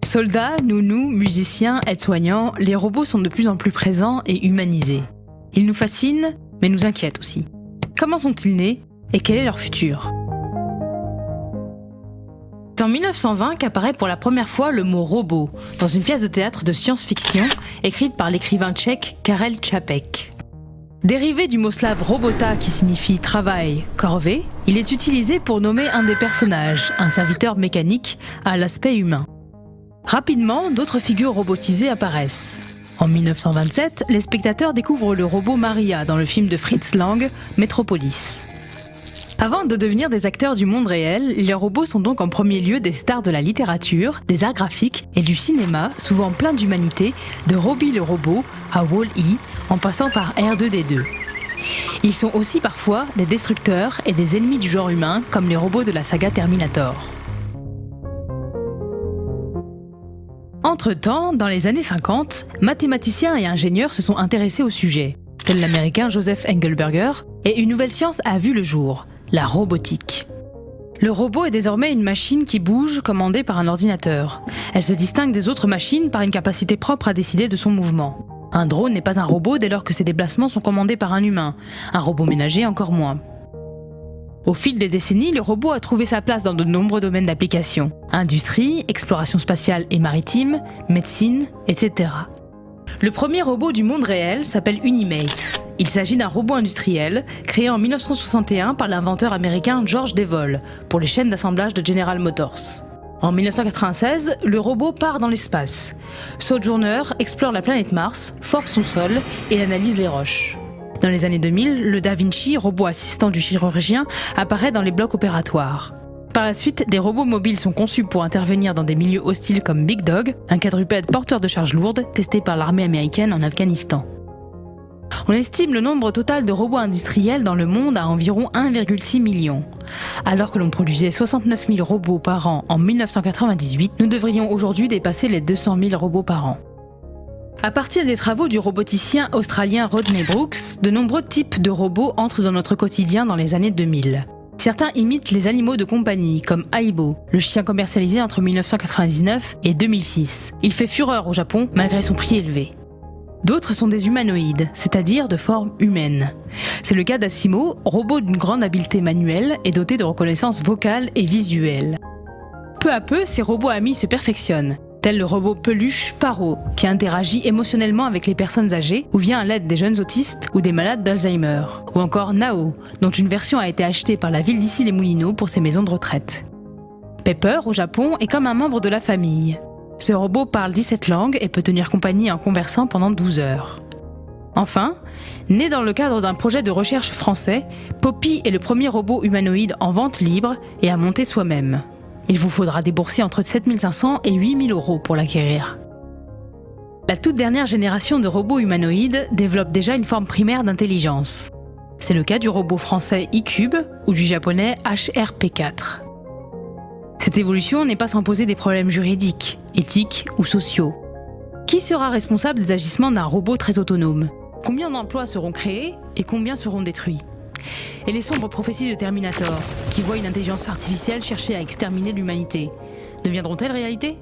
Soldats, nounous, musiciens, aides-soignants, les robots sont de plus en plus présents et humanisés. Ils nous fascinent, mais nous inquiètent aussi. Comment sont-ils nés et quel est leur futur ? C'est en 1920 qu'apparaît pour la première fois le mot robot dans une pièce de théâtre de science-fiction écrite par l'écrivain tchèque Karel Čapek. Dérivé du mot slave robota qui signifie travail, corvée, il est utilisé pour nommer un des personnages, un serviteur mécanique à l'aspect humain. Rapidement, d'autres figures robotisées apparaissent. En 1927, les spectateurs découvrent le robot Maria dans le film de Fritz Lang, Metropolis. Avant de devenir des acteurs du monde réel, les robots sont donc en premier lieu des stars de la littérature, des arts graphiques et du cinéma, souvent plein d'humanité, de Robbie le robot à Wall-E, en passant par R2-D2. Ils sont aussi parfois des destructeurs et des ennemis du genre humain, comme les robots de la saga Terminator. Entre-temps, dans les années 50, mathématiciens et ingénieurs se sont intéressés au sujet, tel l'américain Joseph Engelberger, et une nouvelle science a vu le jour, la robotique. Le robot est désormais une machine qui bouge, commandée par un ordinateur. Elle se distingue des autres machines par une capacité propre à décider de son mouvement. Un drone n'est pas un robot dès lors que ses déplacements sont commandés par un humain, un robot ménager encore moins. Au fil des décennies, le robot a trouvé sa place dans de nombreux domaines d'application. Industrie, exploration spatiale et maritime, médecine, etc. Le premier robot du monde réel s'appelle Unimate. Il s'agit d'un robot industriel créé en 1961 par l'inventeur américain George Devol pour les chaînes d'assemblage de General Motors. En 1996, le robot part dans l'espace. Sojourner explore la planète Mars, force son sol et analyse les roches. Dans les années 2000, le Da Vinci, robot assistant du chirurgien, apparaît dans les blocs opératoires. Par la suite, des robots mobiles sont conçus pour intervenir dans des milieux hostiles comme Big Dog, un quadrupède porteur de charges lourdes testé par l'armée américaine en Afghanistan. On estime le nombre total de robots industriels dans le monde à environ 1,6 million. Alors que l'on produisait 69 000 robots par an en 1998, nous devrions aujourd'hui dépasser les 200 000 robots par an. À partir des travaux du roboticien australien Rodney Brooks, de nombreux types de robots entrent dans notre quotidien dans les années 2000. Certains imitent les animaux de compagnie, comme Aibo, le chien commercialisé entre 1999 et 2006. Il fait fureur au Japon, malgré son prix élevé. D'autres sont des humanoïdes, c'est-à-dire de forme humaine. C'est le cas d'Asimo, robot d'une grande habileté manuelle et doté de reconnaissance vocale et visuelle. Peu à peu, ces robots amis se perfectionnent, tel le robot peluche Paro, qui interagit émotionnellement avec les personnes âgées ou vient à l'aide des jeunes autistes ou des malades d'Alzheimer. Ou encore Nao, dont une version a été achetée par la ville d'Issy-les-Moulineaux pour ses maisons de retraite. Pepper, au Japon, est comme un membre de la famille. Ce robot parle 17 langues et peut tenir compagnie en conversant pendant 12 heures. Enfin, né dans le cadre d'un projet de recherche français, Poppy est le premier robot humanoïde en vente libre et à monter soi-même. Il vous faudra débourser entre 7 500 et 8 000 € pour l'acquérir. La toute dernière génération de robots humanoïdes développe déjà une forme primaire d'intelligence. C'est le cas du robot français eCube ou du japonais HRP4. Cette évolution n'est pas sans poser des problèmes juridiques, éthiques ou sociaux. Qui sera responsable des agissements d'un robot très autonome ? Combien d'emplois seront créés et combien seront détruits ? Et les sombres prophéties de Terminator, qui voient une intelligence artificielle chercher à exterminer l'humanité, deviendront-elles réalité ?